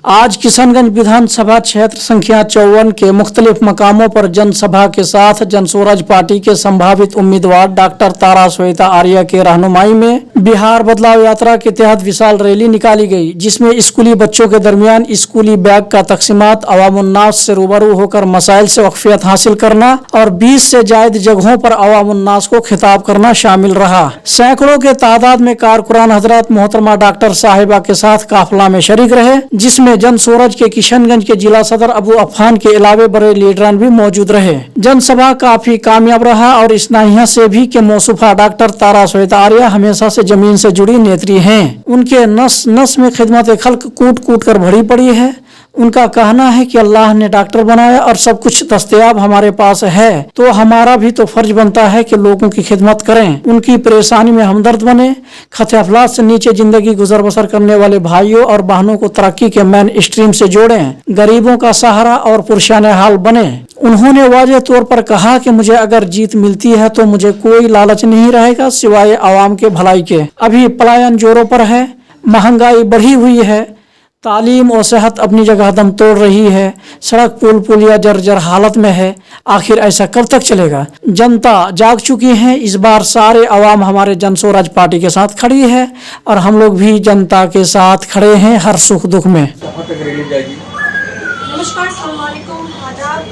आज किशनगंज विधानसभा क्षेत्र संख्या 54 के मुख्तलिफ मकामों पर जनसभा के साथ जनसुराज पार्टी के संभावित उम्मीदवार डॉक्टर तारा श्वेता आर्या के रहनुमाई में बिहार बदलाव यात्रा के तहत विशाल रैली निकाली गई, जिसमें स्कूली बच्चों के दरमियान स्कूली बैग का तकसीमात, अवामुन्नास से रूबरू होकर मसाइल से वाकफियत हासिल करना और 20 से जायद जगहों पर अवामुन्नास को खिताब करना शामिल रहा। सैकड़ों के तादाद में कारकुरान हजरात मोहतरमा डॉक्टर साहिबा के साथ काफिला में शरीक रहे, जिसमें जनसूरज के किशनगंज के जिला सदर अबू अफान के अलावे बड़े लीडरान भी मौजूद रहे। जनसभा काफी कामयाब रहा और इस नाहिया से भी कि मौसूफा डॉक्टर तारा श्वेता आर्या हमेशा से जमीन से जुड़ी नेत्री हैं। उनके नस नस में खिदमत खल्क कूट कूट कर भरी पड़ी है। उनका कहना है कि अल्लाह ने डॉक्टर बनाया और सब कुछ दस्तयाब हमारे पास है, तो हमारा भी तो फर्ज बनता है कि लोगों की खिदमत करें, उनकी परेशानी में हमदर्द बने, खतरे अफलात से नीचे जिंदगी गुजर बसर करने वाले भाइयों और बहनों को तरक्की के मेन स्ट्रीम से जोड़ें, गरीबों का सहारा और पुरशाने हाल बने। उन्होंने वाज़ेह तौर पर कहा कि मुझे अगर जीत मिलती है तो मुझे कोई लालच नहीं रहेगा सिवाय आवाम के भलाई के। अभी पलायन जोरों पर है, महंगाई बढ़ी हुई है, तालीम और सेहत अपनी जगह दम तोड़ रही है, सड़क पुल पुलिया जर्जर हालत में है। आखिर ऐसा कब तक चलेगा? जनता जाग चुकी है। इस बार सारे अवाम हमारे जनसुराज पार्टी के साथ खड़ी है और हम लोग भी जनता के साथ खड़े हैं हर सुख दुख में। नमस्कार, अस्सलाम वालेकुम, आदाब,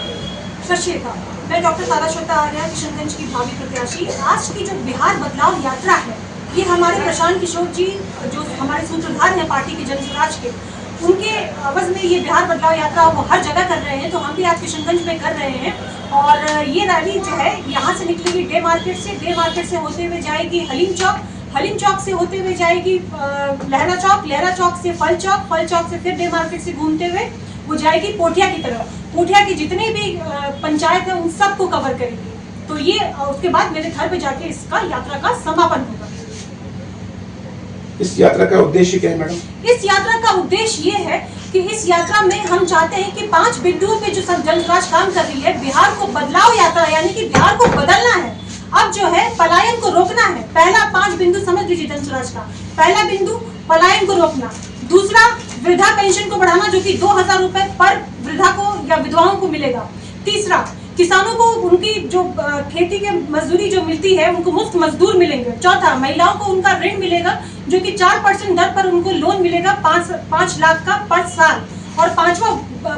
सत श्री अकाल। मैं डॉक्टर तारा श्वेता आर्या, किशनगंज की भावी प्रत्याशी। आज की जो बिहार बदलाव यात्रा है, ये हमारे प्रशांत किशोर जी जो हमारे सूत्रधार हैं पार्टी के जनसुराज के, उनके आवाज में ये बिहार बदलाव यात्रा वो हर जगह कर रहे हैं, तो हम भी आज किशनगंज में कर रहे हैं। और ये रैली जो है यहाँ से निकलेगी डे मार्केट से होते हुए जाएगी हलीम चौक से होते हुए जाएगी लहरा चौक से फल चौक से फिर डे मार्केट से घूमते हुए वो जाएगी पोठिया की तरफ। पोठिया की जितने भी पंचायत है उन सबको कवर करेगी। तो ये उसके बाद मेरे घर पे जाके इसका यात्रा का समापन होगा। इस यात्रा का उद्देश्य क्या है मैडम? इस यात्रा का उद्देश्य ये है कि इस यात्रा में हम चाहते हैं कि 5 बिंदुओं पे जो सब जनसुराज काम कर रही है, बिहार को बदलाव यात्रा यानी कि बिहार को बदलना है। अब जो है पलायन को रोकना है। पहला 5 बिंदु समझ लीजिए जनसुराज का। पहला बिंदु पलायन को रोकना, दूसरा वृद्धा पेंशन को बढ़ाना जो कि 2000 रुपए पर वृद्धा को या विधवाओं को मिलेगा। तीसरा किसानों को उनकी जो खेती के मजदूरी जो मिलती है उनको मुफ्त मजदूर मिलेंगे। चौथा महिलाओं को उनका ऋण मिलेगा जो कि 4% दर पर उनको लोन मिलेगा 5 लाख का पर साल। और पांचवा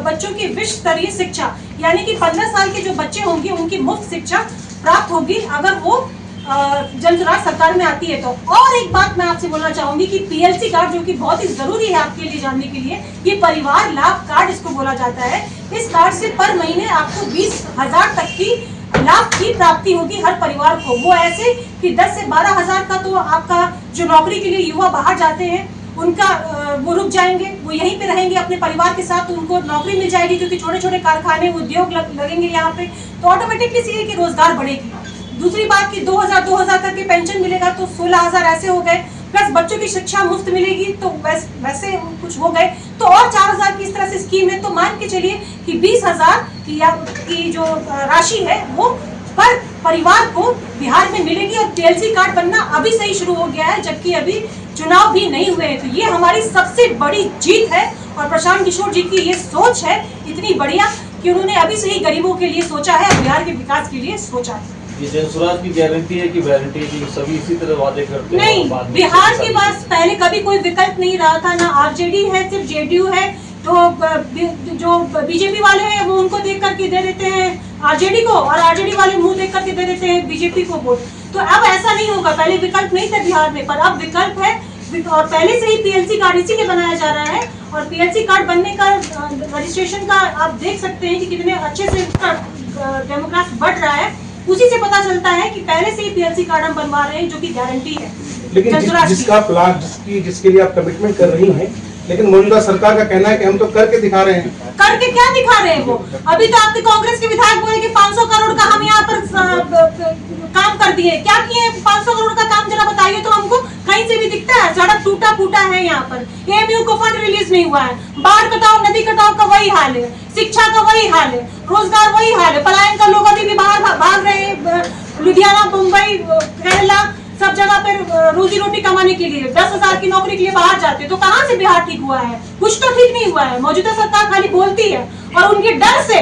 बच्चों की विश्व स्तरीय शिक्षा यानी कि 15 साल के जो बच्चे होंगे उनकी मुफ्त शिक्षा प्राप्त होगी अगर वो जनसुराज सरकार में आती है तो। और एक बात मैं आपसे बोलना चाहूंगी कि पीएलसी कार्ड जो कि बहुत ही जरूरी है आपके लिए जानने के लिए, ये परिवार लाभ कार्ड इसको बोला जाता है। इस कार्ड से पर महीने आपको 20,000 तक की लाभ की प्राप्ति होगी हर परिवार को। वो ऐसे कि 10 से 12,000 का तो आपका जो नौकरी के लिए युवा बाहर जाते हैं उनका वो रुक जाएंगे, वो यहीं पे रहेंगे अपने परिवार के साथ, उनको नौकरी मिल जाएगी क्योंकि छोटे छोटे कारखाने उद्योग लगेंगे यहाँ पे, तो ऑटोमेटिकली सीए की रोजगार बढ़ेगी। दूसरी बात कि 2000 तक के पेंशन मिलेगा तो 16,000 ऐसे हो गए, प्लस बच्चों की शिक्षा मुफ्त मिलेगी तो वैसे कुछ हो गए, तो और 4,000 की इस तरह से स्कीम है। तो मान के चलिए कि 20,000 की जो राशि है वो पर परिवार को बिहार में मिलेगी। और पीएलसी कार्ड बनना अभी से ही शुरू हो गया है जबकि अभी चुनाव भी नहीं हुए हैं। तो ये हमारी सबसे बड़ी जीत है और प्रशांत किशोर जी की ये सोच है इतनी बढ़िया कि उन्होंने अभी से ही गरीबों के लिए सोचा है और बिहार के विकास के लिए सोचा है। ये जनसुराज की गारंटी है कि वारंटी है कि सभी इसी तरह वादे करते हैं? नहीं, बिहार के पास पहले कभी कोई विकल्प नहीं रहा था, ना आरजेडी है, सिर्फ जेडीयू है। तो जो बीजेपी वाले हैं वो उनको देख करके दे देते हैं आरजेडी को और आरजेडी वाले मुंह देख करके दे देते हैं बीजेपी को वोट। तो अब ऐसा नहीं होगा। पहले विकल्प नहीं था बिहार में, पर अब विकल्प है और पहले से ही पीएलसी कार्ड इसीलिए बनाया जा रहा है। और पीएलसी कार्ड बनने का रजिस्ट्रेशन का आप देख सकते हैं कि कितने अच्छे से डेमोक्रेट बढ़ रहा है। उसी से पता चलता है कि पहले से ही पीएलसी कार्ड हम बनवा रहे हैं जो कि गारंटी है। लेकिन जिसका प्लान जिसके लिए आप कमिटमेंट कर रही हैं, लेकिन मौजूदा सरकार का कहना है कि हम तो करके दिखा रहे हैं। करके क्या दिखा रहे हैं वो? अभी तो आपके कांग्रेस के विधायक बोले कि 500 करोड़ का हम यहाँ पर काम कर दिए। क्या किए? 500 करोड़ का काम जरा बताइए तो हमको। कहीं से भी दिखता है? सड़क टूटा फूटा है यहाँ पर, एएमयू को फंड रिलीज नहीं हुआ है, बाढ़ कटाव नदी कटाव का वही हाल है, शिक्षा का वही हाल है, रोजगार वही हाल है, पलायन का लोग अभी भी बाहर भाग रहे हैं, लुधियाना, मुंबई, केरला, सब जगह पर रोजी रोटी कमाने के लिए 10,000 की नौकरी के लिए बाहर जाते, तो कहाँ से बिहार ठीक हुआ है? कुछ तो ठीक नहीं हुआ है। मौजूदा सरकार खाली बोलती है और उनके डर से,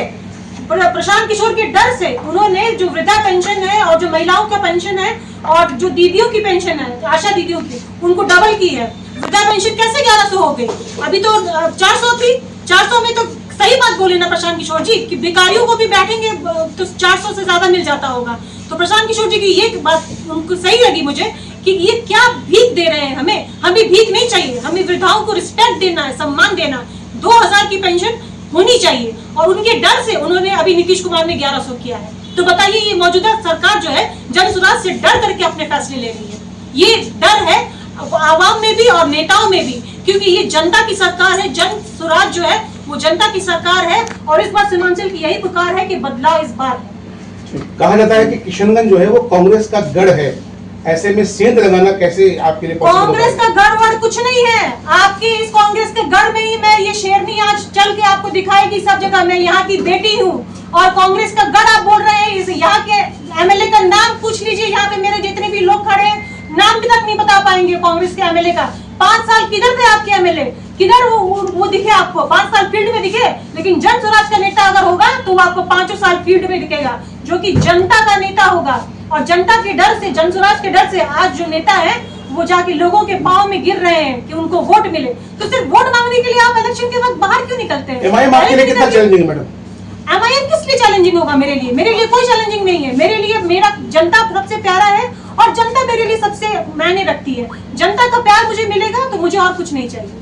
प्रशांत किशोर के डर से, उन्होंने जो वृद्धा पेंशन है और जो महिलाओं का पेंशन है और जो दीदियों की पेंशन है, आशा दीदियों की, उनको डबल की है। वृद्धा पेंशन कैसे 1100 हो गई? अभी तो 400 थी। 400 में तो सही बात बोले ना प्रशांत किशोर जी कि भिखारियों को भी बैठेंगे तो 400 से ज्यादा मिल जाता होगा। तो प्रशांत किशोर जी की ये बात उनको सही लगी मुझे कि ये क्या भीख दे रहे हैं हमें। हमें भीख नहीं चाहिए, हमें वृद्धाओं को रिस्पेक्ट देना है, सम्मान देना। 2000 की पेंशन होनी चाहिए और उनके डर से उन्होंने अभी नीतीश कुमार ने 1100 किया है। तो बताइए ये मौजूदा सरकार जो है जन सुराज से डर करके अपने फैसले ले रही है। ये डर है आवाम में भी और नेताओं में भी, क्योंकि ये जनता की सरकार है। जन सुराज जो है वो जनता की सरकार है और इस बार सीमांचल की यही पुकार है कि बदलाव इस बार है। कहा जाता है कि किशनगंज जो है वो कांग्रेस का गढ़ है, ऐसे में सेंध लगाना कैसे आपके लिए पॉसिबल कांग्रेस का गढ़ वड़ कुछ नहीं है। आपकी इस कांग्रेस के गढ़ में ही मैं ये शेरनी आज चल के आपको दिखाएगी सब जगह। मैं यहाँ की बेटी हूँ और कांग्रेस का गढ़ आप बोल रहे हैं। यहाँ के एमएलए का नाम पूछ लीजिए, यहाँ पे मेरे जितने भी लोग खड़े हैं नाम भी तक नहीं बता पाएंगे कांग्रेस के एमएलए का। 5 साल किधर थे आपके एमएलए? किधर वो दिखे आपको? 5 साल फील्ड में दिखे, लेकिन जन स्वराज का नेता अगर होगा तो वो आपको 5 साल फील्ड में दिखेगा, जो कि जनता का नेता होगा। और जनता के डर से, जन स्वराज के डर से आज जो नेता है वो जाके लोगों के पांव में गिर रहे हैं कि उनको वोट मिले। तो सिर्फ वोट मांगने के लिए आप इलेक्शन के वक्त बाहर क्यों निकलते हैं? एमआईएम आपके लिए कितना चैलेंजिंग है मैडम? एमआईएम किस लिए चैलेंजिंग होगा? मेरे लिए कोई चैलेंजिंग नहीं है। मेरे लिए मेरा जनता सबसे प्यारा है और जनता मेरे लिए सबसे मायने रखती है। जनता का प्यार मुझे मिलेगा तो मुझे और कुछ नहीं चाहिए।